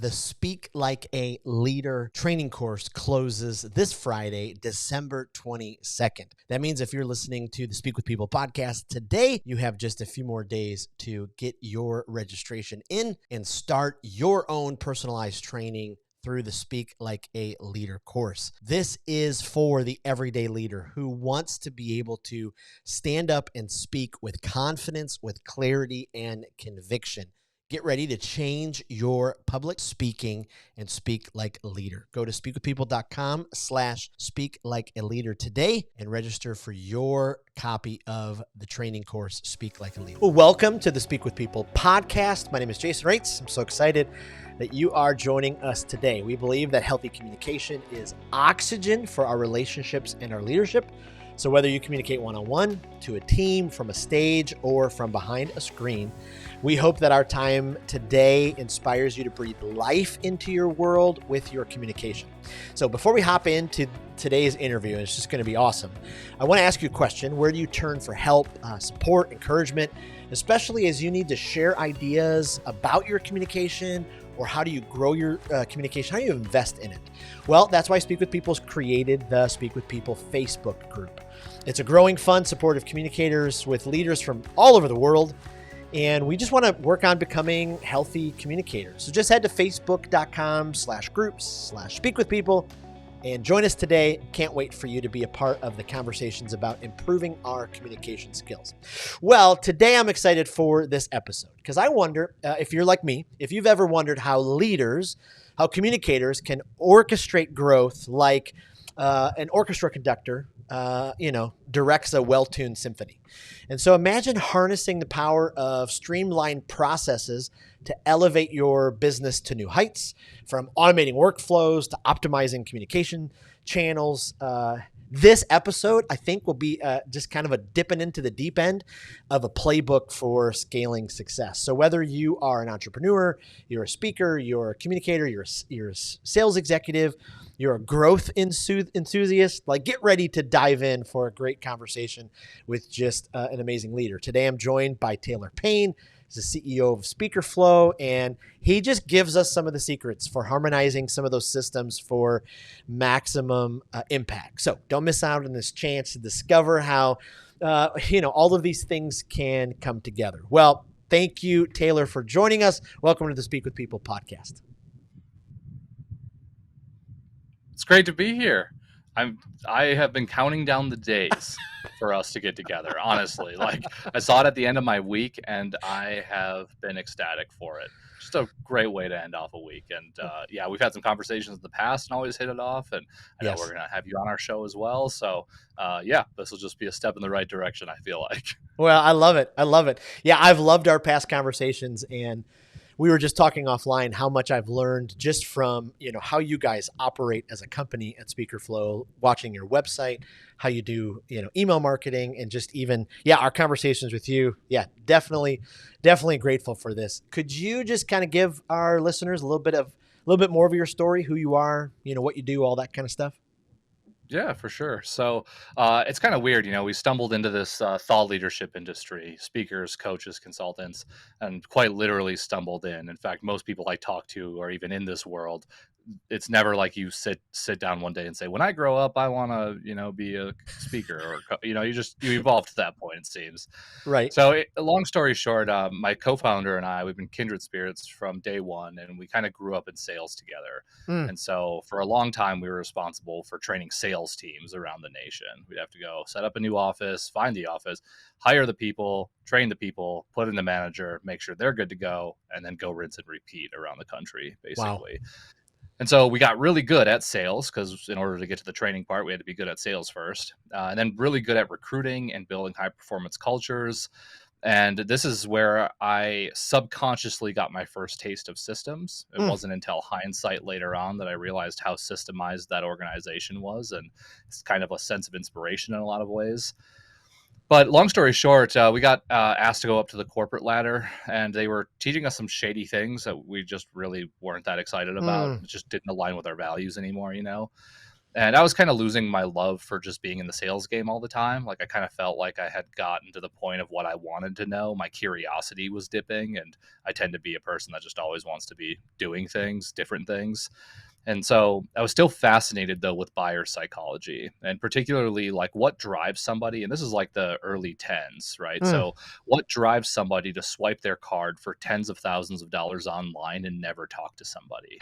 the Speak Like a Leader training course closes this Friday, December 22nd. That means if you're listening to the Speak with People podcast today, you have just a few more days to get your registration in and start your own personalized training through the Speak Like a Leader course. This is for the everyday leader who wants to be able to stand up and speak with confidence, with clarity, and conviction. Get ready to change your public speaking and speak like a leader. Go to speakwithpeople.com/speak like a leader today and register for your copy of the training course, Speak Like a Leader. Well, welcome to the Speak with People podcast. My name is Jason Raitz. I'm so excited that you are joining us today. We believe that healthy communication is oxygen for our relationships and our leadership. So whether you communicate one-on-one, to a team, from a stage, or from behind a screen, we hope that our time today inspires you to breathe life into your world with your communication. So before we hop into today's interview, and it's just going to be awesome, I want to ask you a question. Where do you turn for help, support, encouragement, especially as you need to share ideas about your communication, or how do you grow your communication? How do you invest in it? Well, that's why Speak with People's created the Speak with People Facebook group. It's a growing, fun, supportive communicators with leaders from all over the world. And we just want to work on becoming healthy communicators. So just head to facebook.com/groups/speakwithpeople and join us today. Can't wait for you to be a part of the conversations about improving our communication skills. Well, today I'm excited for this episode because I wonder if you're like me, if you've ever wondered how communicators can orchestrate growth like an orchestra conductor directs a well-tuned symphony. And so imagine harnessing the power of streamlined processes to elevate your business to new heights, from automating workflows to optimizing communication channels. This episode, I think, will be just kind of a dipping into the deep end of a playbook for scaling success. So whether you are an entrepreneur, you're a speaker, you're a communicator, you're a sales executive, you're a growth enthusiast, get ready to dive in for a great conversation with just an amazing leader. Today, I'm joined by Taylorr Payne. He's the CEO of Speaker Flow, and he just gives us some of the secrets for harmonizing some of those systems for maximum impact. So don't miss out on this chance to discover how, all of these things can come together. Well, thank you, Taylorr, for joining us. Welcome to the Speak with People podcast. It's great to be here. I have been counting down the days for us to get together. Honestly, I saw it at the end of my week, and I have been ecstatic for it. Just a great way to end off a week. And we've had some conversations in the past and always hit it off. And I know we're gonna have you on our show as well. So this will just be a step in the right direction, I feel like. Well, I love it. Yeah, I've loved our past conversations, and we were just talking offline how much I've learned just from, how you guys operate as a company at Speaker Flow, watching your website, how you do, email marketing, and just even, our conversations with you. Yeah, definitely grateful for this. Could you just kind of give our listeners a little bit more of your story, who you are, what you do, all that kind of stuff? Yeah, for sure. So it's kind of weird. We stumbled into this thought leadership industry, speakers, coaches, consultants, and quite literally stumbled in. In fact, most people I talk to or even in this world, it's never like you sit down one day and say, when I grow up, I want to, be a speaker, or, you evolve to that point, it seems. Right. So long story short, my co-founder and I, we've been kindred spirits from day one, and we kind of grew up in sales together. And so for a long time, we were responsible for training sales teams around the nation. We'd have to go set up a new office, find the office, hire the people, train the people, put in the manager, make sure they're good to go, and then go rinse and repeat around the country, basically. Wow. And so we got really good at sales because in order to get to the training part, we had to be good at sales first, and then really good at recruiting and building high performance cultures. And this is where I subconsciously got my first taste of systems. It wasn't until hindsight later on that I realized how systemized that organization was. And it's kind of a sense of inspiration in a lot of ways. But long story short, we got asked to go up to the corporate ladder, and they were teaching us some shady things that we just really weren't that excited about. It just didn't align with our values anymore, And I was kind of losing my love for just being in the sales game all the time. Like I kind of felt like I had gotten to the point of what I wanted to know. My curiosity was dipping, and I tend to be a person that just always wants to be doing things, different things. And so I was still fascinated though with buyer psychology, and particularly like what drives somebody. And this is like the early tens, right? Mm, So what drives somebody to swipe their card for tens of thousands of dollars online and never talk to somebody?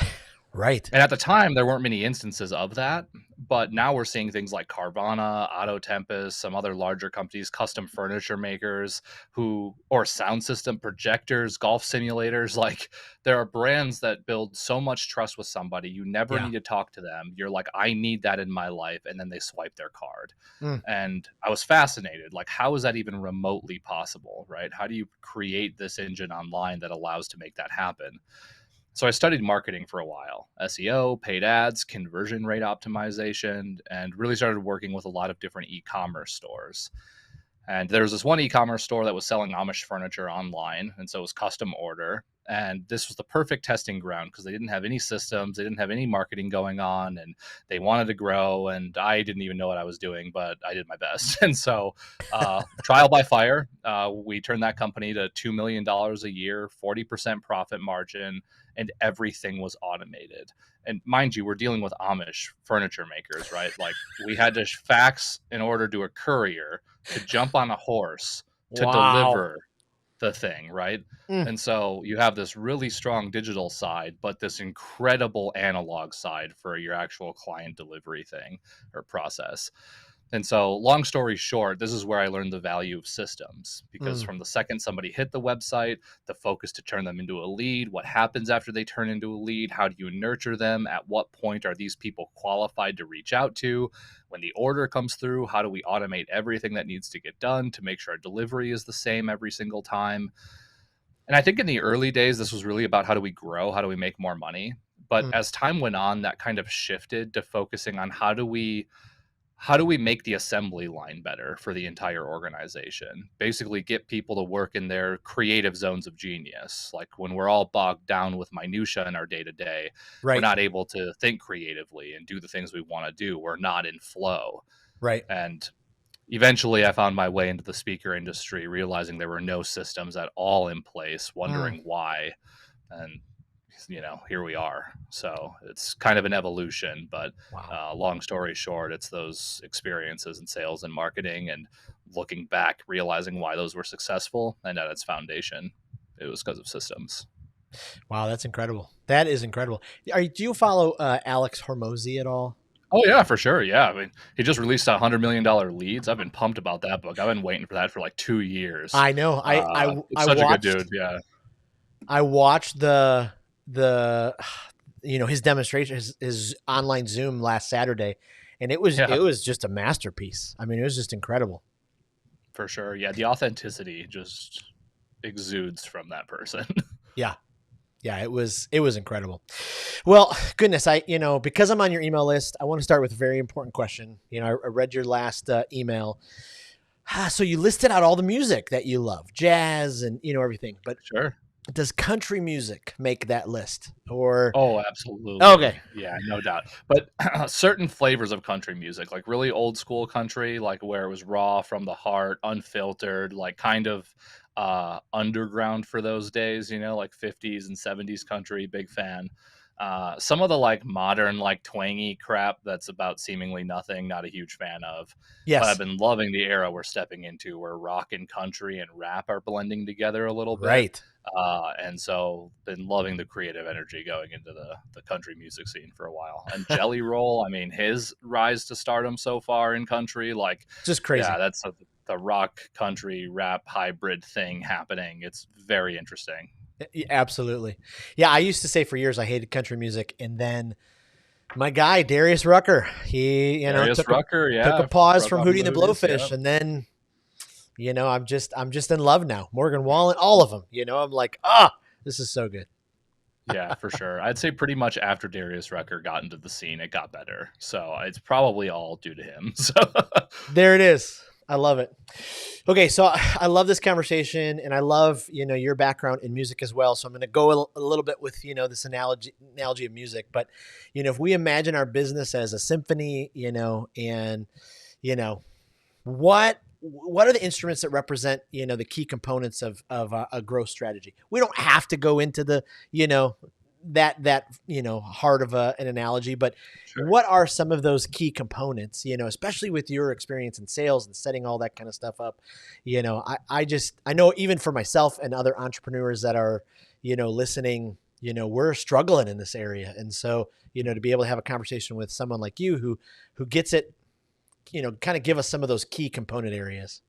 right. And at the time, there weren't many instances of that, but now we're seeing things like Carvana, Auto Tempest, some other larger companies, custom furniture makers or sound system projectors, golf simulators. Like there are brands that build so much trust with somebody. You never Yeah. need to talk to them. You're like, I need that in my life. And then they swipe their card. Mm, And I was fascinated. Like, how is that even remotely possible, right? How do you create this engine online that allows to make that happen? So I studied marketing for a while, SEO, paid ads, conversion rate optimization, and really started working with a lot of different e-commerce stores. And there was this one e-commerce store that was selling Amish furniture online, and so it was custom order. And this was the perfect testing ground because they didn't have any systems, they didn't have any marketing going on, and they wanted to grow. And I didn't even know what I was doing, but I did my best. And so, trial by fire, we turned that company to $2 million a year, 40% profit margin, and everything was automated. And mind you, we're dealing with Amish furniture makers, right? Like we had to fax an order to a courier to jump on a horse to wow. deliver the thing, right? Mm, And so you have this really strong digital side, but this incredible analog side for your actual client delivery thing or process. And so, long story short, this is where I learned the value of systems because mm, from the second somebody hit the website, the focus to turn them into a lead, what happens after they turn into a lead, how do you nurture them, at what point are these people qualified to reach out to, when the order comes through, how do we automate everything that needs to get done to make sure our delivery is the same every single time. And I think in the early days, this was really about how do we grow, how do we make more money. But mm, as time went on, that kind of shifted to focusing on how do we make the assembly line better for the entire organization? Basically, get people to work in their creative zones of genius. Like when we're all bogged down with minutia in our day to day, we're right. not able to think creatively and do the things we want to do. We're not in flow. Right. And eventually, I found my way into the speaker industry, realizing there were no systems at all in place, Mm, wondering why. And here we are. So it's kind of an evolution, but wow. long story short, it's those experiences in sales and marketing and looking back, realizing why those were successful. And at its foundation, it was because of systems. Wow. That's incredible. That is incredible. Do you follow Alex Hormozy at all? Oh yeah, for sure. Yeah. I mean, he just released $100 million leads. I've been pumped about that book. I've been waiting for that for like 2 years. I know. It's such a good dude. Yeah. I watched the his demonstration, his online Zoom last Saturday, and it Yeah, was just a masterpiece. I mean, it was just incredible. for sure. Yeah. The authenticity just exudes from that person. Yeah. Yeah, it was incredible. Well, goodness, because I'm on your email list, I want to start with a very important question. I read your last email. So you listed out all the music that you love, jazz and everything. But Sure. does country music make that list? Or Oh, absolutely. okay, Yeah, no doubt. But certain flavors of country music, like really old school country, like where it was raw from the heart, unfiltered, like kind of underground for those days, like 50s and 70s country, big fan. Some of the like modern, like twangy crap that's about seemingly nothing, not a huge fan of. But I've yes, been loving the era we're stepping into where rock and country and rap are blending together a little bit. right. And so been loving the creative energy going into the country music scene for a while. And Jelly Roll, I mean, his rise to stardom so far in country, like, Just yeah, crazy. that's the rock country rap hybrid thing happening. It's very interesting. Absolutely. Yeah, I used to say for years I hated country music, and then my guy Darius Rucker, he Darius Rucker, took a yeah, pause broke from off Hootie of and the the Hooties, yeah, Blowfish, and then I'm just in love now. Morgan Wallen, all of them. I'm like, this is so good. yeah, for sure. I'd say pretty much after Darius Rucker got into the scene, it got better. So it's probably all due to him. So There it is. I love it. Okay, so I love this conversation, and I love your background in music as well. So I'm going to go a little bit with this analogy of music. But if we imagine our business as a symphony, and you know what are the instruments that represent the key components of a growth strategy? We don't have to go into the you know that heart of an analogy, but Sure. what are some of those key components, especially with your experience in sales and setting all that kind of stuff up? I know, even for myself and other entrepreneurs that are listening, we're struggling in this area. And so to be able to have a conversation with someone like you who gets it, kind of give us some of those key component areas.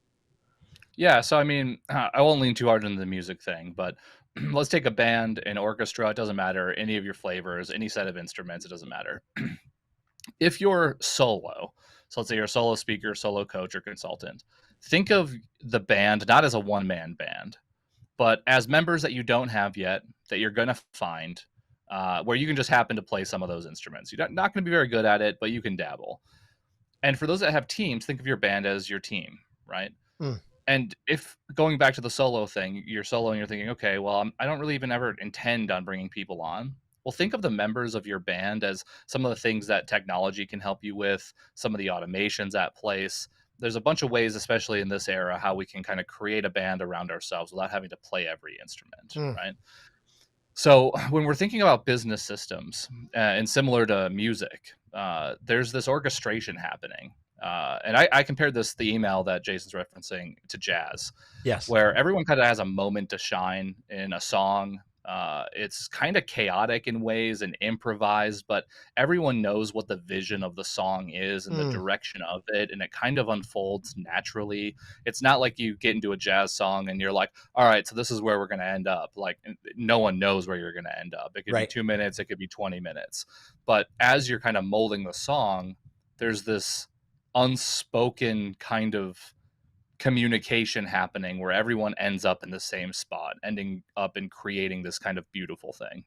Yeah, so I mean, I won't lean too hard into the music thing, but let's take a band, an orchestra, it doesn't matter, any of your flavors, any set of instruments, it doesn't matter. If you're solo, so let's say you're a solo speaker, solo coach, or consultant, think of the band not as a one-man band, but as members that you don't have yet that you're going to find, where you can just happen to play some of those instruments. You're not going to be very good at it, but you can dabble. And for those that have teams, think of your band as your team, right? Mm, And if going back to the solo thing, you're solo and you're thinking, okay, well, I don't really even ever intend on bringing people on. Well, think of the members of your band as some of the things that technology can help you with, some of the automations at place. There's a bunch of ways, especially in this era, how we can kind of create a band around ourselves without having to play every instrument, mm, right? So when we're thinking about business systems, and similar to music, there's this orchestration happening. And I compared the email that Jason's referencing to jazz, yes. where everyone kind of has a moment to shine in a song. It's kind of chaotic in ways and improvised, but everyone knows what the vision of the song is and the Mm, direction of it, and it kind of unfolds naturally. It's not like you get into a jazz song and you're like, all right, so this is where we're going to end up. Like, no one knows where you're going to end up. It could be right. 2 minutes, it could be 20 minutes. But as you're kind of molding the song, there's this unspoken kind of communication happening where everyone ends up in the same spot, ending up in creating this kind of beautiful thing.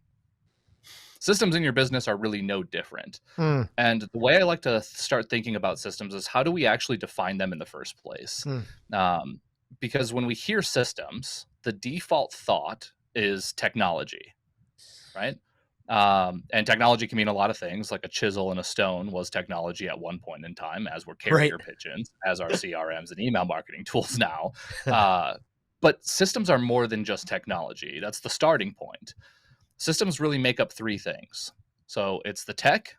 Systems in your business are really no different. Mm, And the way I like to start thinking about systems is, how do we actually define them in the first place? mm, Um, because when we hear systems, the default thought is technology, right? And technology can mean a lot of things, like a chisel and a stone was technology at one point in time, as were right. carrier pigeons, as are CRMs and email marketing tools now. Uh, but systems are more than just technology. That's the starting point. Systems really make up three things. So it's the tech,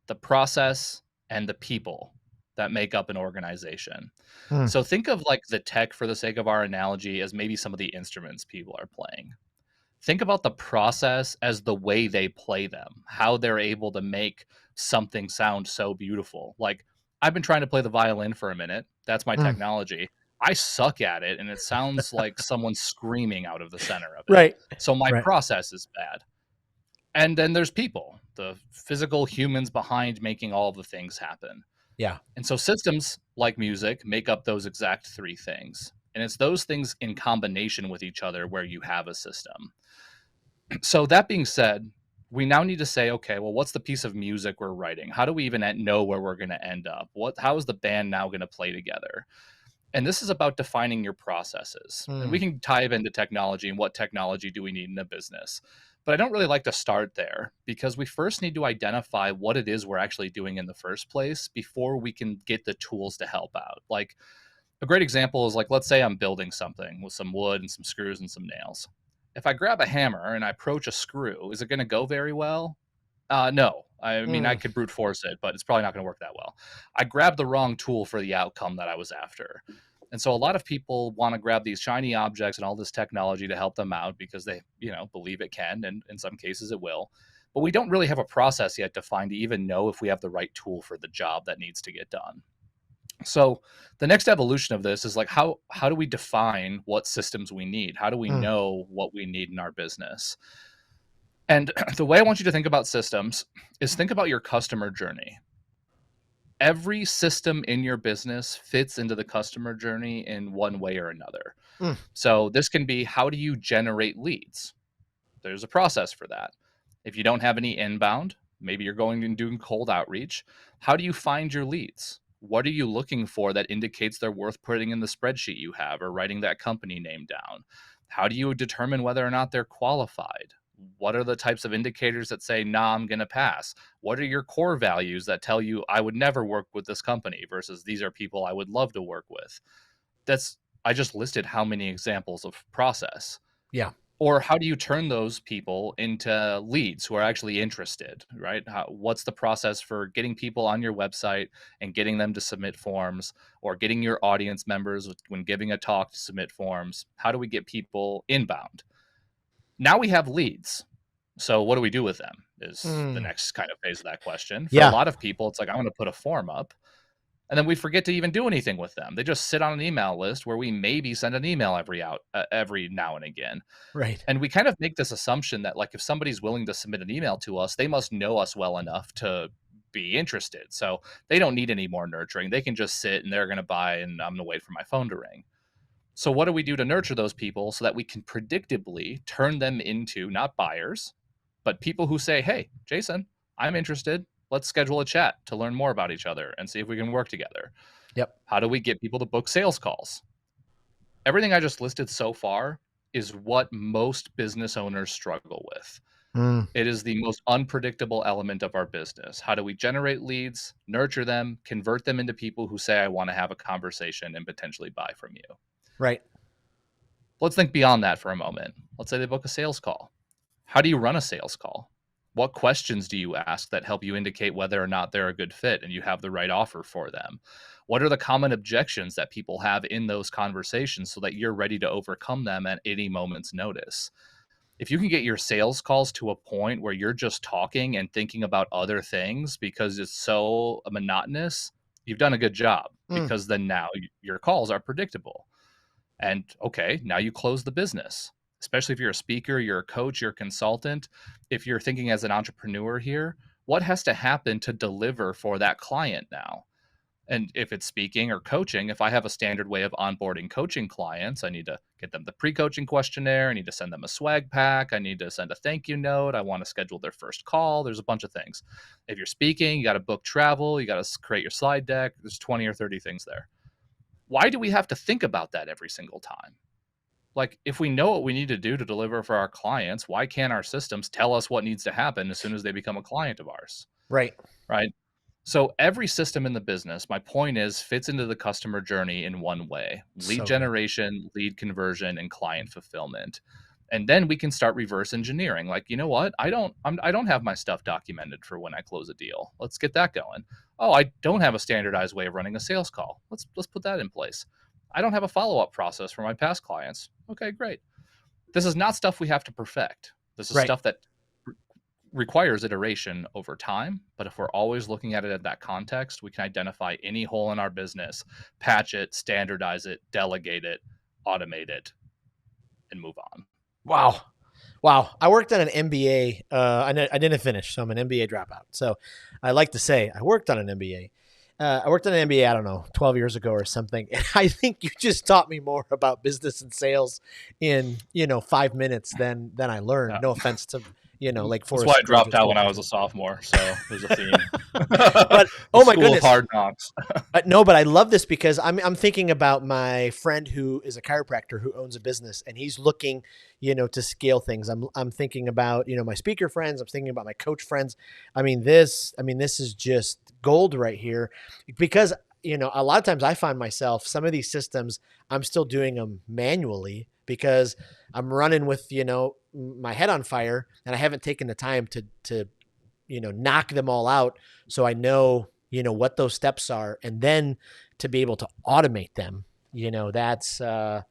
the process, and the people that make up an organization. Mm, So think of like the tech, for the sake of our analogy, as maybe some of the instruments people are playing. Think about the process as the way they play them, how they're able to make something sound so beautiful. Like, I've been trying to play the violin for a minute. That's my mm, technology. I suck at it, and it sounds like someone's screaming out of the center of it. right. So my Right. process is bad. And then there's people, the physical humans behind making all of the things happen. Yeah. And so systems like music make up those exact three things. And it's those things in combination with each other where you have a system. So that being said, we now need to say, okay, well, what's the piece of music we're writing? How do we even know where we're going to end up? How is the band now going to play together? And this is about defining your processes. And we Mm, can dive into technology and what technology do we need in a business. But I don't really like to start there, because we first need to identify what it is we're actually doing in the first place before we can get the tools to help out. Like, a great example is, like, let's say I'm building something with some wood and some screws and some nails. If I grab a hammer and I approach a screw, is it going to go very well? No. I mean, I mm, could brute force it, but it's probably not going to work that well. I grabbed the wrong tool for the outcome that I was after. And so a lot of people want to grab these shiny objects and all this technology to help them out because they, believe it can, and in some cases it will. But we don't really have a process yet defined to even know if we have the right tool for the job that needs to get done. So the next evolution of this is like, how do we define what systems we need? How do we mm, know what we need in our business? And the way I want you to think about systems is, think about your customer journey. Every system in your business fits into the customer journey in one way or another. mm, So this can be, how do you generate leads? There's a process for that. If you don't have any inbound, maybe you're going and doing cold outreach. How do you find your leads? What are you looking for that indicates they're worth putting in the spreadsheet you have or writing that company name down? How do you determine whether or not they're qualified? What are the types of indicators that say, nah, I'm going to pass? What are your core values that tell you I would never work with this company versus these are people I would love to work with? I just listed how many examples of process. Yeah. Or how do you turn those people into leads who are actually interested, right? What's the process for getting people on your website and getting them to submit forms, or getting your audience members when giving a talk to submit forms? How do we get people inbound? Now we have leads. So what do we do with them is the next kind of phase of that question. For a Yeah. lot of people, it's like, I'm going to put a form up. And then we forget to even do anything with them. They just sit on an email list where we maybe send an email every now and again. Right. And we kind of make this assumption that, like, if somebody's willing to submit an email to us, they must know us well enough to be interested. So they don't need any more nurturing. They can just sit and they're going to buy, and I'm going to wait for my phone to ring. So what do we do to nurture those people so that we can predictably turn them into not buyers, but people who say, hey, Jason, I'm interested. Let's schedule a chat to learn more about each other and see if we can work together. Yep. How do we get people to book sales calls? Everything I just listed so far is what most business owners struggle with. It is the most unpredictable element of our business. How do we generate leads, nurture them, convert them into people who say, I want to have a conversation and potentially buy from you? Right. Let's think beyond that for a moment. Let's say they book a sales call. How do you run a sales call? What questions do you ask that help you indicate whether or not they're a good fit and you have the right offer for them? What are the common objections that people have in those conversations so that you're ready to overcome them at any moment's notice? If you can get your sales calls to a point where you're just talking and thinking about other things because it's so monotonous, you've done a good job, because then now your calls are predictable. And okay, now you close the business, especially if you're a speaker, you're a coach, you're a consultant. If you're thinking as an entrepreneur here, what has to happen to deliver for that client now? And if it's speaking or coaching, if I have a standard way of onboarding coaching clients, I need to get them the pre-coaching questionnaire. I need to send them a swag pack. I need to send a thank you note. I want to schedule their first call. There's a bunch of things. If you're speaking, you got to book travel. You got to create your slide deck. There's 20 or 30 things there. Why do we have to think about that every single time? Like, if we know what we need to do to deliver for our clients, why can't our systems tell us what needs to happen as soon as they become a client of ours? Right. Right. So every system in the business, my point is, fits into the customer journey in one way: lead generation, lead conversion, and client fulfillment. And then we can start reverse engineering. Like, you know what? I don't have my stuff documented for when I close a deal. Let's get that going. Oh, I don't have a standardized way of running a sales call. Let's put that in place. I don't have a follow-up process for my past clients. Okay, great. This is not stuff we have to perfect. This is stuff that requires iteration over time. But if we're always looking at it in that context, we can identify any hole in our business, patch it, standardize it, delegate it, automate it, and move on. Wow. I worked on an MBA. I didn't finish, so I'm an MBA dropout. So I like to say I worked on an MBA. I worked on an MBA, I don't know, 12 years ago or something. And I think you just taught me more about business and sales in, 5 minutes than I learned. Yeah. No offense to, like Forrest. That's why I dropped out when I was a sophomore. So there's a theme. But oh my goodness, hard knocks. No, but I love this because I'm thinking about my friend who is a chiropractor who owns a business, and he's looking, to scale things. I'm thinking about, my speaker friends. I'm thinking about my coach friends. This is just gold right here, because a lot of times I find myself, some of these systems I'm still doing them manually because I'm running with my head on fire, and I haven't taken the time to knock them all out, so I know what those steps are, and then to be able to automate them. That's a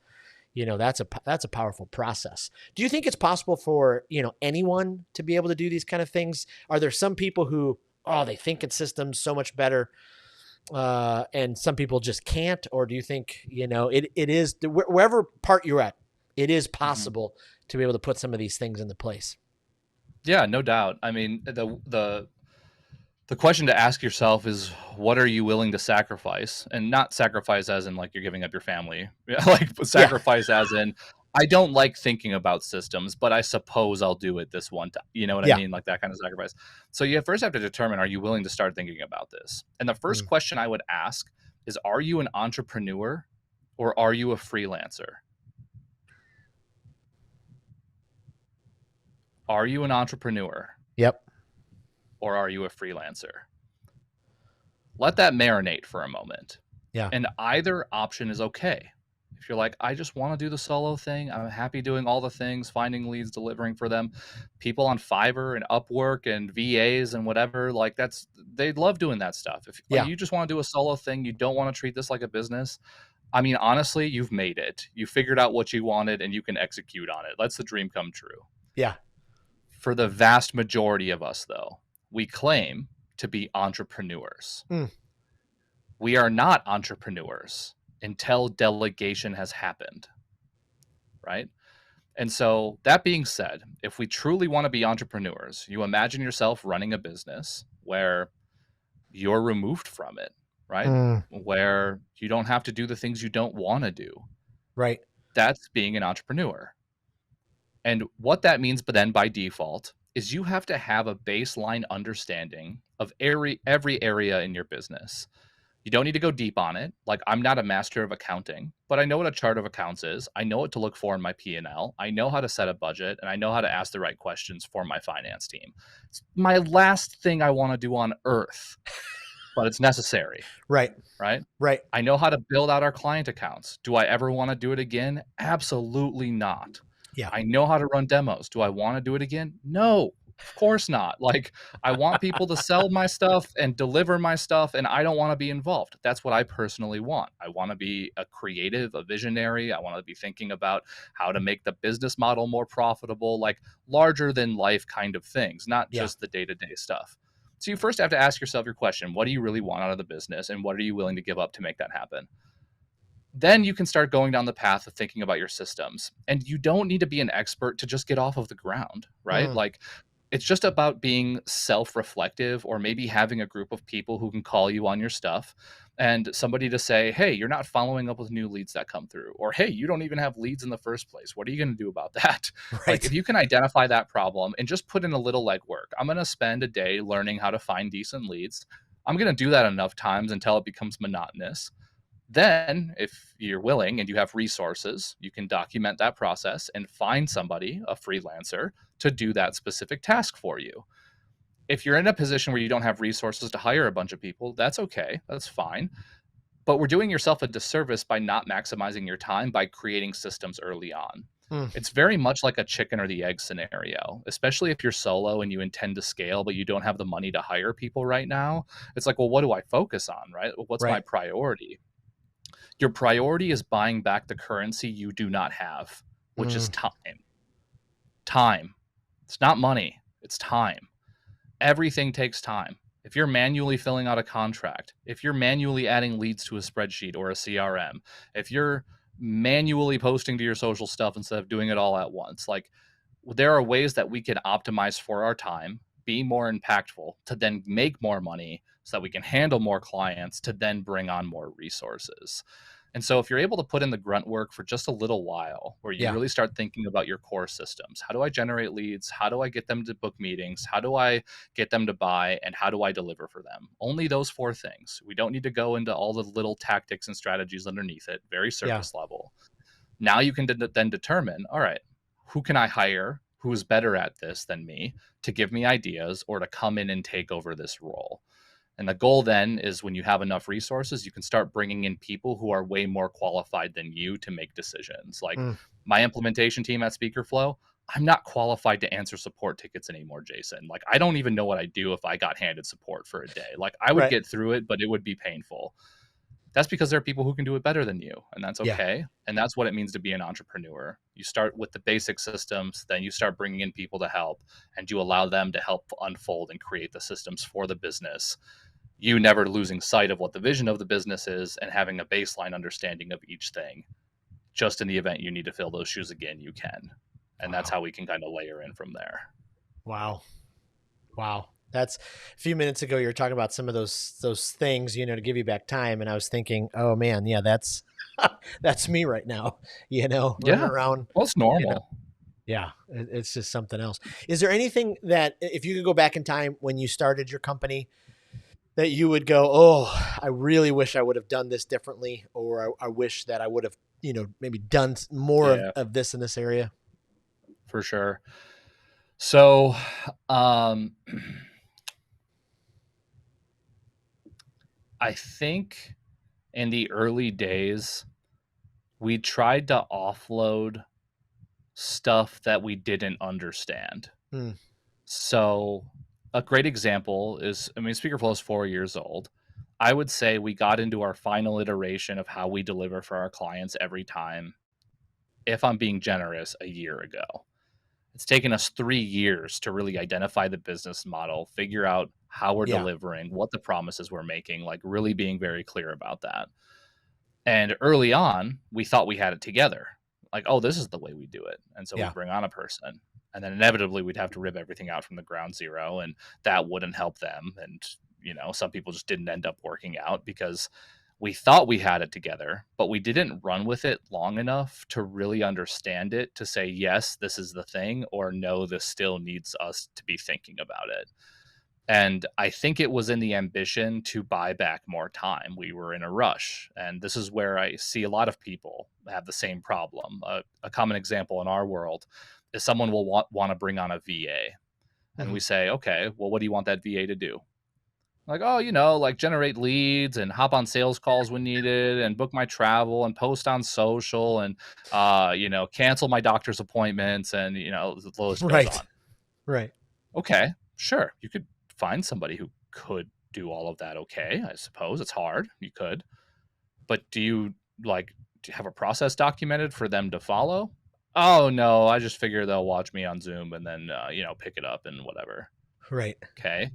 powerful process. Do you think it's possible for anyone to be able to do these kind of things? Are there some people who they think in systems so much better, and some people just can't? Or do you think it is, wherever part you're at, it is possible to be able to put some of these things into place? Yeah, no doubt. The question to ask yourself is, what are you willing to sacrifice? And not sacrifice as in like you're giving up your family, like sacrifice as in, I don't like thinking about systems, but I suppose I'll do it this one time. You know what I Yeah. mean? Like that kind of sacrifice. So you first have to determine, are you willing to start thinking about this? And the first Mm. question I would ask is, are you an entrepreneur or are you a freelancer? Are you an entrepreneur Yep. or are you a freelancer? Let that marinate for a moment. Yeah. And either option is okay. If you're like, I just want to do the solo thing, I'm happy doing all the things, finding leads, delivering for them. People on Fiverr and Upwork and VAs and whatever, like they love doing that stuff. If Yeah. you just want to do a solo thing, you don't want to treat this like a business, I mean, honestly, you've made it. You figured out what you wanted and you can execute on it. Let's the dream come true. Yeah. For the vast majority of us, though, we claim to be entrepreneurs. Mm. We are not entrepreneurs until delegation has happened, right? And so, that being said, if we truly want to be entrepreneurs, you imagine yourself running a business where you're removed from it, right? Mm. Where you don't have to do the things you don't want to do. Right. That's being an entrepreneur. And what that means, but then by default, is you have to have a baseline understanding of every area in your business. You don't need to go deep on it. Like, I'm not a master of accounting, but I know what a chart of accounts is. I know what to look for in my P&L. I know how to set a budget, and I know how to ask the right questions for my finance team. It's my last thing I want to do on earth, but it's necessary. Right. Right? Right. I know how to build out our client accounts. Do I ever want to do it again? Absolutely not. Yeah. I know how to run demos. Do I want to do it again? No, of course not. Like, I want people to sell my stuff and deliver my stuff, and I don't want to be involved. That's what I personally want. I want to be a creative, a visionary. I want to be thinking about how to make the business model more profitable, like larger than life kind of things, not just the day-to-day stuff. So you first have to ask yourself your question: what do you really want out of the business, and what are you willing to give up to make that happen? Then you can start going down the path of thinking about your systems. And you don't need to be an expert to just get off of the ground, right? Mm. Like, it's just about being self-reflective, or maybe having a group of people who can call you on your stuff, and somebody to say, hey, you're not following up with new leads that come through, or hey, you don't even have leads in the first place. What are you going to do about that? Right. Like, if you can identify that problem and just put in a little legwork, I'm going to spend a day learning how to find decent leads. I'm going to do that enough times until it becomes monotonous. Then, if you're willing and you have resources, you can document that process and find somebody, a freelancer, to do that specific task for you. If you're in a position where you don't have resources to hire a bunch of people, that's okay. That's fine. But we're doing yourself a disservice by not maximizing your time by creating systems early on. Mm. It's very much like a chicken or the egg scenario, especially if you're solo and you intend to scale, but you don't have the money to hire people right now. It's like, well, what do I focus on, right? What's my priority? Your priority is buying back the currency you do not have, which is time. Time. It's not money. It's time. Everything takes time. If you're manually filling out a contract, if you're manually adding leads to a spreadsheet or a CRM, if you're manually posting to your social stuff instead of doing it all at once, like, there are ways that we can optimize for our time, be more impactful, to then make more money so that we can handle more clients, to then bring on more resources. And so if you're able to put in the grunt work for just a little while, where you really start thinking about your core systems, how do I generate leads? How do I get them to book meetings? How do I get them to buy? And how do I deliver for them? Only those 4 things. We don't need to go into all the little tactics and strategies underneath it, very surface level. Now you can then determine, all right, who can I hire who is better at this than me, to give me ideas or to come in and take over this role? And the goal then is, when you have enough resources, you can start bringing in people who are way more qualified than you to make decisions. Like, my implementation team at SpeakerFlow, I'm not qualified to answer support tickets anymore, Jason. Like, I don't even know what I'd do if I got handed support for a day. Like, I would get through it, but it would be painful. That's because there are people who can do it better than you, and that's okay. And that's what it means to be an entrepreneur. You start with the basic systems, then you start bringing in people to help, and you allow them to help unfold and create the systems for the business. You never losing sight of what the vision of the business is, and having a baseline understanding of each thing. Just in the event you need to fill those shoes again, you can. And that's how we can kind of layer in from there. Wow. That's a few minutes ago, you were talking about some of those things, to give you back time. And I was thinking, oh man, yeah, that's That's me right now, running Yeah. around, Well, it's you know. normal. Yeah, it's just something else. Is there anything that, if you could go back in time when you started your company, that you would go, oh, I really wish I would have done this differently, or I wish that I would have, maybe done more Yeah, of this in this area? for sure. So, um, I think in the early days, we tried to offload stuff that we didn't understand. Hmm. So, a great example is, I mean, Speakerflow is 4 years old. I would say we got into our final iteration of how we deliver for our clients every time, if I'm being generous, a year ago. It's taken us 3 years to really identify the business model, figure out how we're Yeah. delivering, what the promises we're making, like really being very clear about that. And early on, we thought we had it together. Like, oh, this is the way we do it. And so we'd Yeah. bring on a person. And then inevitably we'd have to rip everything out from the ground zero. And that wouldn't help them. And, some people just didn't end up working out because we thought we had it together, but we didn't run with it long enough to really understand it to say, yes, this is the thing, or no, this still needs us to be thinking about it. And I think it was in the ambition to buy back more time. We were in a rush. And this is where I see a lot of people have the same problem. A common example in our world is someone will want to bring on a VA. And Hmm. we say, okay, well, what do you want that VA to do? Like, oh, like generate leads and hop on sales calls when needed and book my travel and post on social and, cancel my doctor's appointments. And, the list goes Right. on. Right. Okay, sure. You could find somebody who could do all of that. Okay, I suppose it's hard. You could, but do you have a process documented for them to follow? Oh no, I just figure they'll watch me on Zoom and then pick it up and whatever. Right. Okay,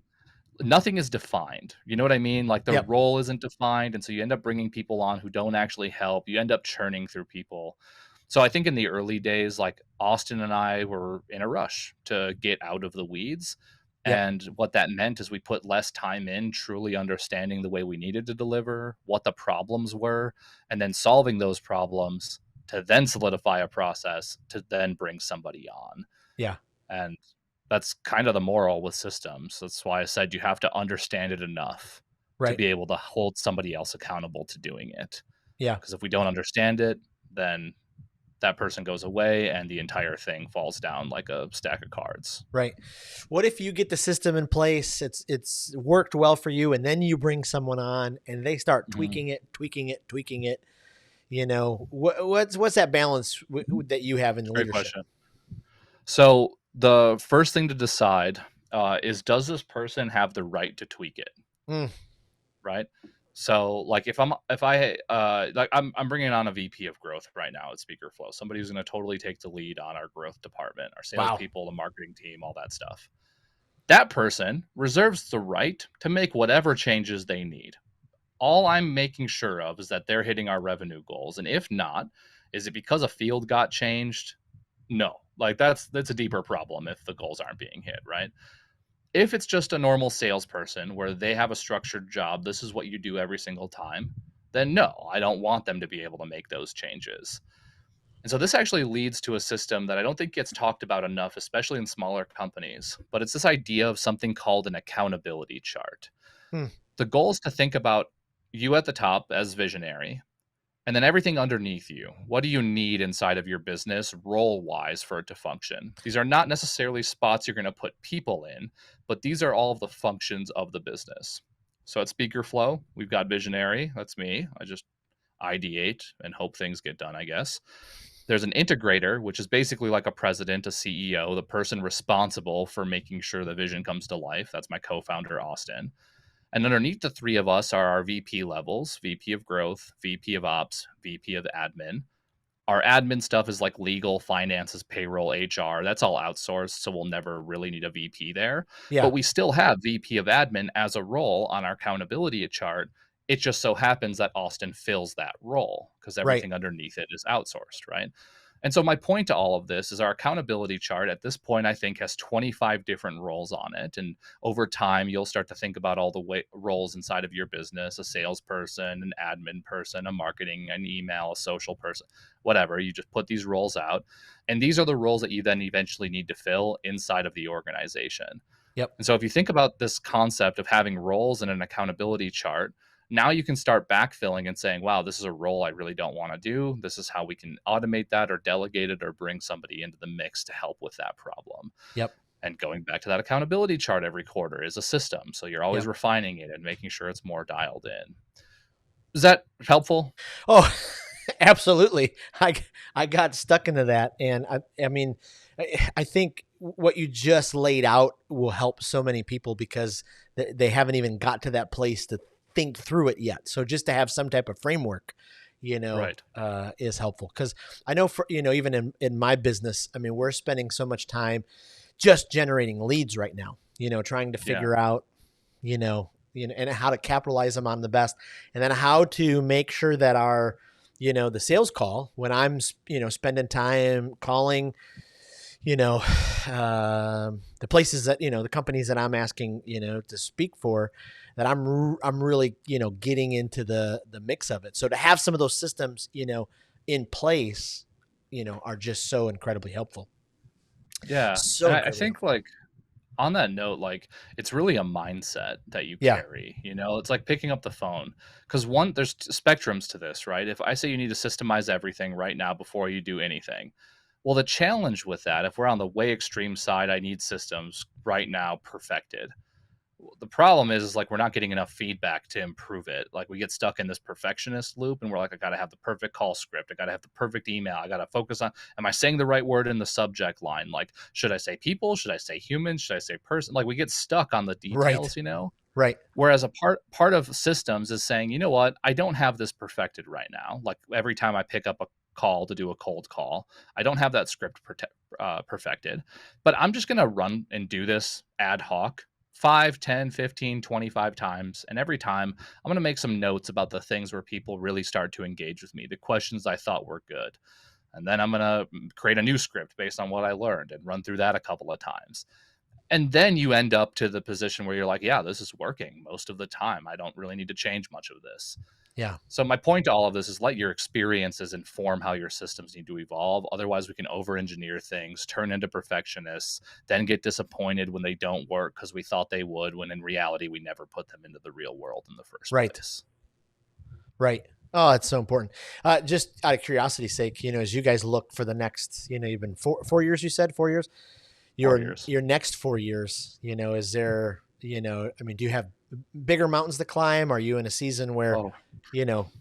nothing is defined. You know what I mean? Like the Yep. role isn't defined, and so you end up bringing people on who don't actually help. You end up churning through people. So I think in the early days, like Austin and I were in a rush to get out of the weeds. Yep. And what that meant is we put less time in truly understanding the way we needed to deliver, what the problems were, and then solving those problems to then solidify a process to then bring somebody on. Yeah. And that's kind of the moral with systems. That's why I said you have to understand it enough to Right. be able to hold somebody else accountable to doing it. Yeah. Because if we don't understand it, then that person goes away and the entire thing falls down like a stack of cards. Right. What if you get the system in place, it's worked well for you, and then you bring someone on and they start Mhm. tweaking it, tweaking it, tweaking it? What's that balance that you have in the Great leadership? question. So the first thing to decide is, does this person have the right to tweak it? Mm. Right. So like I'm bringing on a VP of growth right now at Speakerflow, somebody who's going to totally take the lead on our growth department, our Wow. salespeople, the marketing team, all that stuff. That person reserves the right to make whatever changes they need. All I'm making sure of is that they're hitting our revenue goals, and if not, is it because a field got changed? No, like that's a deeper problem if the goals aren't being hit, right? If it's just a normal salesperson where they have a structured job, this is what you do every single time, then no, I don't want them to be able to make those changes. And so this actually leads to a system that I don't think gets talked about enough, especially in smaller companies, but it's this idea of something called an accountability chart. Hmm. The goal is to think about you at the top as visionary, and then everything underneath you. What do you need inside of your business role wise for it to function? These are not necessarily spots you're going to put people in, but these are all of the functions of the business. So at Speaker Flow, we've got visionary. That's me. I just ideate and hope things get done, I guess. There's an integrator, which is basically like a president, a CEO, the person responsible for making sure the vision comes to life. That's my co founder, Austin. And underneath the three of us are our VP levels: VP of growth, VP of ops, VP of admin. Our admin stuff is like legal, finances, payroll, HR. That's all outsourced, so we'll never really need a VP there. Yeah. But we still have VP of admin as a role on our accountability chart. It just so happens that Austin fills that role because Right. everything underneath it is outsourced, right? And so my point to all of this is our accountability chart at this point, I think, has 25 different roles on it. And over time, you'll start to think about all the roles inside of your business: a salesperson, an admin person, a marketing, an email, a social person, whatever. You just put these roles out. And these are the roles that you then eventually need to fill inside of the organization. Yep. And so if you think about this concept of having roles and an accountability chart, now you can start backfilling and saying, wow, this is a role I really don't want to do. This is how we can automate that or delegate it or bring somebody into the mix to help with that problem. Yep. And going back to that accountability chart every quarter is a system. So you're always Yep. refining it and making sure it's more dialed in. Is that helpful? Oh, absolutely. I got stuck into that, and I mean, I think what you just laid out will help so many people because they haven't even got to that place to think through it yet. So just to have some type of framework, Right. is helpful. Because I know for even in my business, I mean, we're spending so much time just generating leads right now. Trying to figure out, and how to capitalize them on the best, and then how to make sure that our, the sales call, when I'm, spending time calling, the places that, the companies that I'm asking, to speak for, that I'm really, getting into the mix of it. So to have some of those systems, in place, are just so incredibly helpful. Yeah. So And I incredibly think helpful. like on that note, like it's really a mindset that you Yeah. carry. It's like picking up the phone. Because there's spectrums to this, right? If I say you need to systemize everything right now before you do anything, well, the challenge with that, if we're on the way extreme side, I need systems right now perfected. The problem is like we're not getting enough feedback to improve it. Like we get stuck in this perfectionist loop and we're like, I got to have the perfect call script. I got to have the perfect email. I got to focus on, am I saying the right word in the subject line? Like, should I say people? Should I say human? Should I say person? Like we get stuck on the Right. details. Right. Whereas a part of systems is saying, you know what, I don't have this perfected right now. Like every time I pick up a call to do a cold call, I don't have that script perfected, but I'm just going to run and do this ad hoc 5, 10, 15, 25 times. And every time I'm going to make some notes about the things where people really start to engage with me, the questions I thought were good. And then I'm going to create a new script based on what I learned and run through that a couple of times. And then you end up to the position where you're like, yeah, this is working most of the time. I don't really need to change much of this. Yeah. So my point to all of this is let your experiences inform how your systems need to evolve. Otherwise, we can over-engineer things, turn into perfectionists, then get disappointed when they don't work because we thought they would, when in reality, we never put them into the real world in the first Right. place. Right. Oh, it's so important. Just out of curiosity's sake, as you guys look for the next, you've been 4 years, you said 4 years, 4 your, years. your next 4 years, is there, I mean, do you have bigger mountains to climb? Are you in a season where, Oh,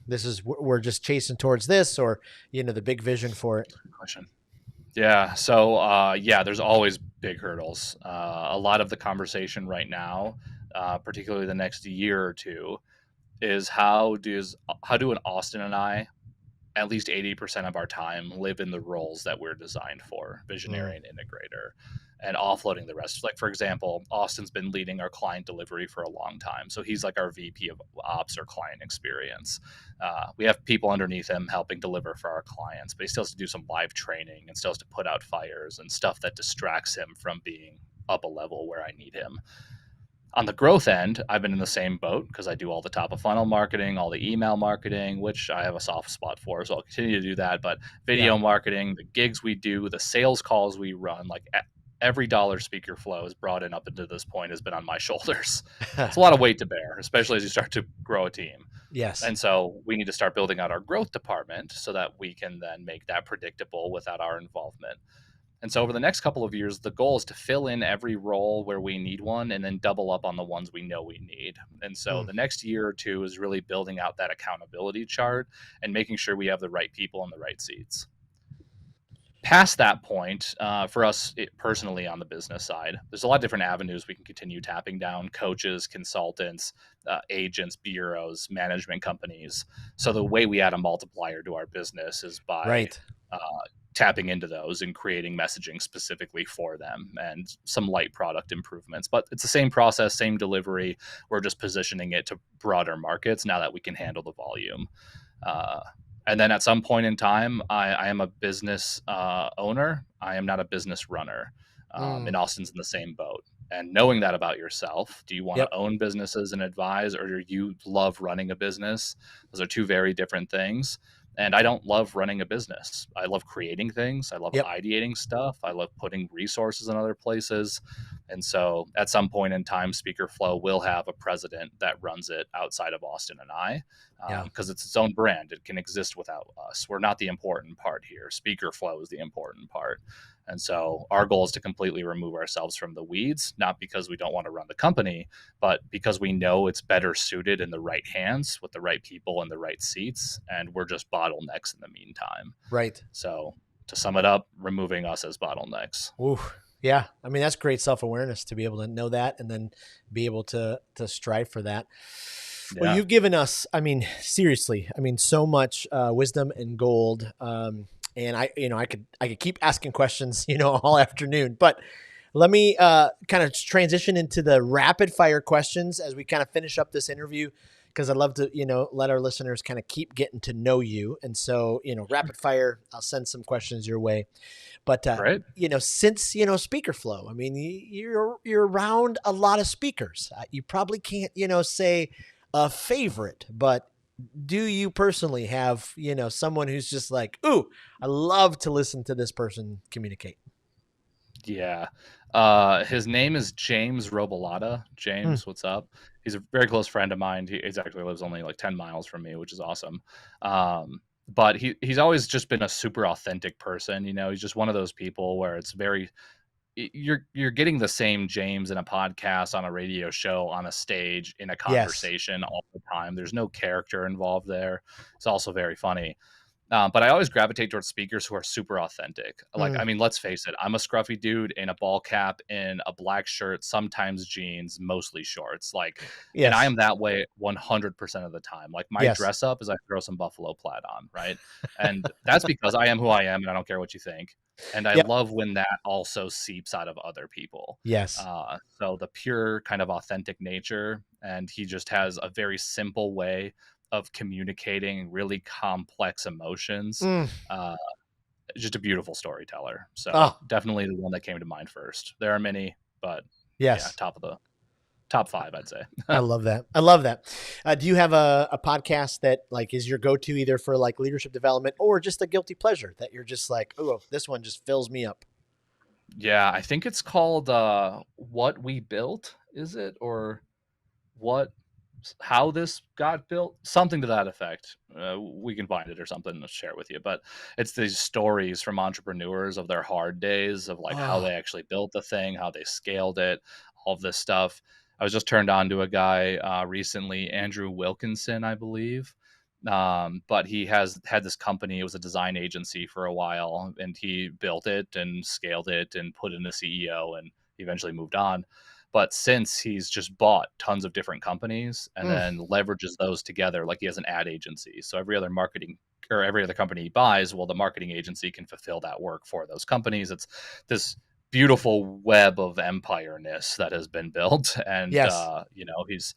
this is, we're just chasing towards this, or, the big vision for it? good question. Yeah. So, yeah, there's always big hurdles. A lot of the conversation right now, particularly the next year or two, is how do an Austin and I at least 80% of our time live in the roles that we're designed for, Mm, visionary and integrator, and offloading the rest. Like, for example, Austin's been leading our client delivery for a long time. So he's like our VP of ops or client experience. We have people underneath him helping deliver for our clients, but he still has to do some live training and still has to put out fires and stuff that distracts him from being up a level where I need him. On the growth end, I've been in the same boat because I do all the top of funnel marketing, all the email marketing, which I have a soft spot for. So I'll continue to do that. But yeah. video marketing, the gigs we do, the sales calls we run, like every dollar speaker flow is brought in up until this point has been on my shoulders. It's a lot of weight to bear, especially as you start to grow a team. Yes. And so we need to start building out our growth department so that we can then make that predictable without our involvement. And so over the next couple of years, the goal is to fill in every role where we need one and then double up on the ones we know we need. And so Mm, the next year or two is really building out that accountability chart and making sure we have the right people in the right seats. Past that point, for us personally on the business side, there's a lot of different avenues we can continue tapping down: coaches, consultants, agents, bureaus, management companies. So the way we add a multiplier to our business is by right. uh, tapping into those and creating messaging specifically for them and some light product improvements. But it's the same process, same delivery. We're just positioning it to broader markets now that we can handle the volume. Uh, And then at some point in time, I am a business owner. I am not a business runner. Mm, And Austin's in the same boat. And knowing that about yourself, do you want to yep. own businesses and advise, or do you love running a business? Those are two very different things. And I don't love running a business. I love creating things. I love Yep. ideating stuff. I love putting resources in other places. And so at some point in time, Speaker Flow will have a president that runs it outside of Austin and I, Yeah. because it's its own brand. It can exist without us. We're not the important part here. Speaker Flow is the important part. And so our goal is to completely remove ourselves from the weeds, not because we don't want to run the company, but because we know it's better suited in the right hands with the right people in the right seats. And we're just bottlenecks in the meantime. Right. So to sum it up, removing us as bottlenecks. Ooh. Yeah. I mean, that's great self-awareness to be able to know that and then be able to strive for that. Well, Yeah. you've given us, I mean, seriously, I mean, so much wisdom and gold. And I could keep asking questions, all afternoon, but let me kind of transition into the rapid fire questions as we kind of finish up this interview, because I'd love to, let our listeners kind of keep getting to know you. And so, rapid fire, I'll send some questions your way. But Great. since speaker flow, I mean, you're around a lot of speakers. You probably can't say a favorite, but do you personally have someone who's just like, ooh, I love to listen to this person communicate? Yeah. His name is James Robolata. Hmm. James, what's up? He's a very close friend of mine. He actually lives only like 10 miles from me, which is awesome. But he's always just been a super authentic person. He's just one of those people where it's very you're getting the same James in a podcast, on a radio show, on a stage, in a Yes. conversation all the time. There's no character involved there. It's also very funny. But I always gravitate towards speakers who are super authentic. Like, Mm, I mean, let's face it, I'm a scruffy dude in a ball cap, in a black shirt, sometimes jeans, mostly shorts. Like, and I yes. am that way 100% of the time. Like, my Yes. dress up is I throw some buffalo plaid on, right? And that's because I am who I am, and I don't care what you think. And I Yep. love when that also seeps out of other people. Yes. So the pure kind of authentic nature, and he just has a very simple way of communicating really complex emotions. Mm. Uh, just a beautiful storyteller. So Oh, definitely the one that came to mind first. There are many, but yeah, yes. top five, I'd say. I love that. I love that. Do you have a podcast that like is your go-to either for like leadership development or just a guilty pleasure that you're just like, oh, this one just fills me up? Yeah, I think it's called What We Built, is it? Or what how this got built, something to that effect. We can find it or something to share with you, but it's these stories from entrepreneurs of their hard days, of like how Oh, they actually built the thing, how they scaled it, all of this stuff. I was just turned on to a guy recently, Andrew Wilkinson, I believe. But he has had this company. It was a design agency for a while, and he built it and scaled it and put in a CEO, and eventually moved on. But since he's just bought tons of different companies and mm, then leverages those together, like he has an ad agency. So every other marketing or every other company he buys, well, the marketing agency can fulfill that work for those companies. It's this beautiful web of empireness that has been built. And, yes. he's,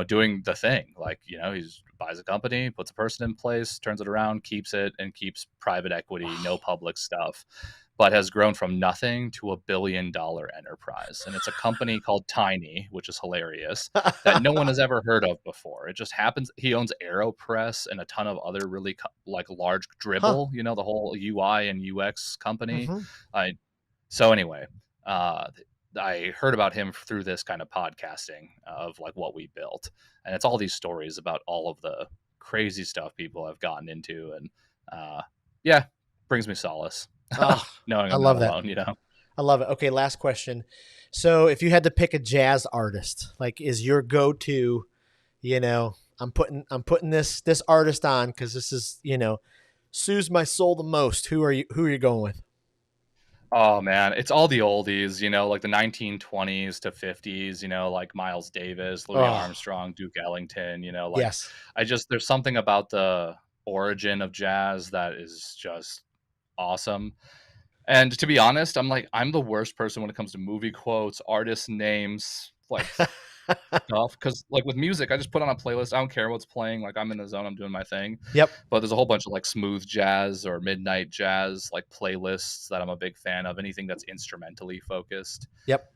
doing the thing. Like, he's buys a company, puts a person in place, turns it around, keeps it, and keeps private equity, no public stuff, but has grown from nothing to $1 billion enterprise. And it's a company called Tiny, which is hilarious, that no one has ever heard of before. It just happens. He owns AeroPress and a ton of other really like large Huh. Dribble, the whole UI and UX company. Hmm. I So anyway, uh, I heard about him through this kind of podcasting of like what we built, and it's all these stories about all of the crazy stuff people have gotten into, and yeah, brings me solace Oh, knowing I I'm not love that. alone. I love it. Okay, last question. So, if you had to pick a jazz artist, like, is your go-to? I'm putting this artist on because this is soothes my soul the most. Who are you going with? Oh man, it's all the oldies, like the 1920s to 50s, like Miles Davis, Louis Oh, Armstrong, Duke Ellington, like yes. there's something about the origin of jazz that is just awesome. And to be honest, I'm the worst person when it comes to movie quotes, artist names, like stuff. Because like with music, I just put on a playlist. I don't care what's playing. Like I'm in the zone. I'm doing my thing. Yep. But there's a whole bunch of like smooth jazz or midnight jazz like playlists that I'm a big fan of. Anything that's instrumentally focused. Yep.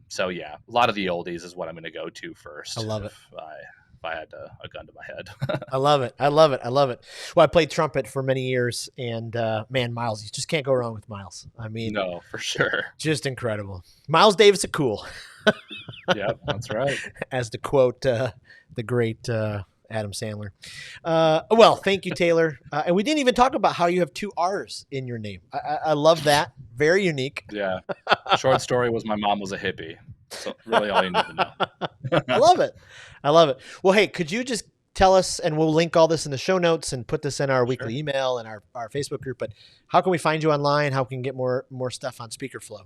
So yeah, a lot of the oldies is what I'm going to go to first. I love it. If I had a gun to my head. I love it. I love it. I love it. Well, I played trumpet for many years, and man, Miles, you just can't go wrong with Miles. I mean, No, for sure. just incredible. Miles Davis is cool, Yep, that's right. as to quote the great Adam Sandler. Well, thank you, Taylor. And we didn't even talk about how you have 2 R's in your name. I love that. Very unique. Yeah. Short story was my mom was a hippie. So really all you need to know. I love it. I love it. Well, hey, could you just tell us, and we'll link all this in the show notes and put this in our weekly email and our Facebook group, but how can we find you online? How can we get more stuff on SpeakerFlow?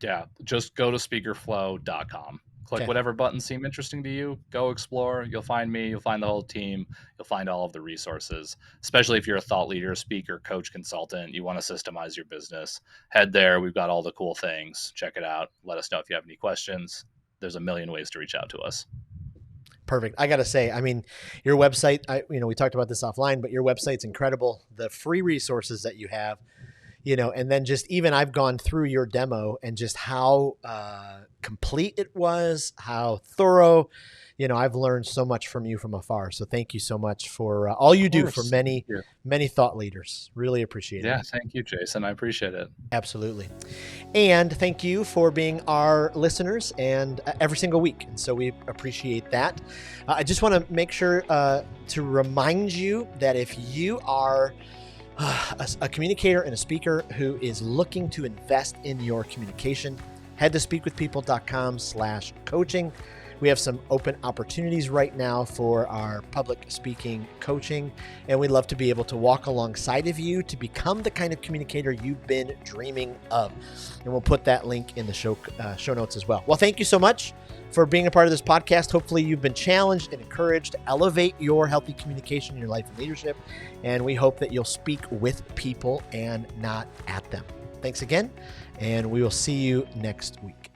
Yeah, just go to speakerflow.com. Click whatever buttons seem interesting to you. Go explore. You'll find me. You'll find the whole team. You'll find all of the resources, especially if you're a thought leader, speaker, coach, consultant. You want to systemize your business. Head there. We've got all the cool things. Check it out. Let us know if you have any questions. There's a million ways to reach out to us. Perfect. I got to say, I mean, your website, we talked about this offline, but your website's incredible. The free resources that you have, and then just even I've gone through your demo and just how complete it was, how thorough, I've learned so much from you from afar. So thank you so much for all you do for many thought leaders. Really appreciate it. Yeah. Thank you, Jason. I appreciate it. Absolutely. And thank you for being our listeners and every single week. And so we appreciate that. I just want to make sure to remind you that if you are a communicator and a speaker who is looking to invest in your communication, head to speakwithpeople.com/coaching. We have some open opportunities right now for our public speaking coaching, and we'd love to be able to walk alongside of you to become the kind of communicator you've been dreaming of. And we'll put that link in the show notes as well. Well, thank you so much for being a part of this podcast. Hopefully you've been challenged and encouraged to elevate your healthy communication in your life and leadership. And we hope that you'll speak with people and not at them. Thanks again, and we will see you next week.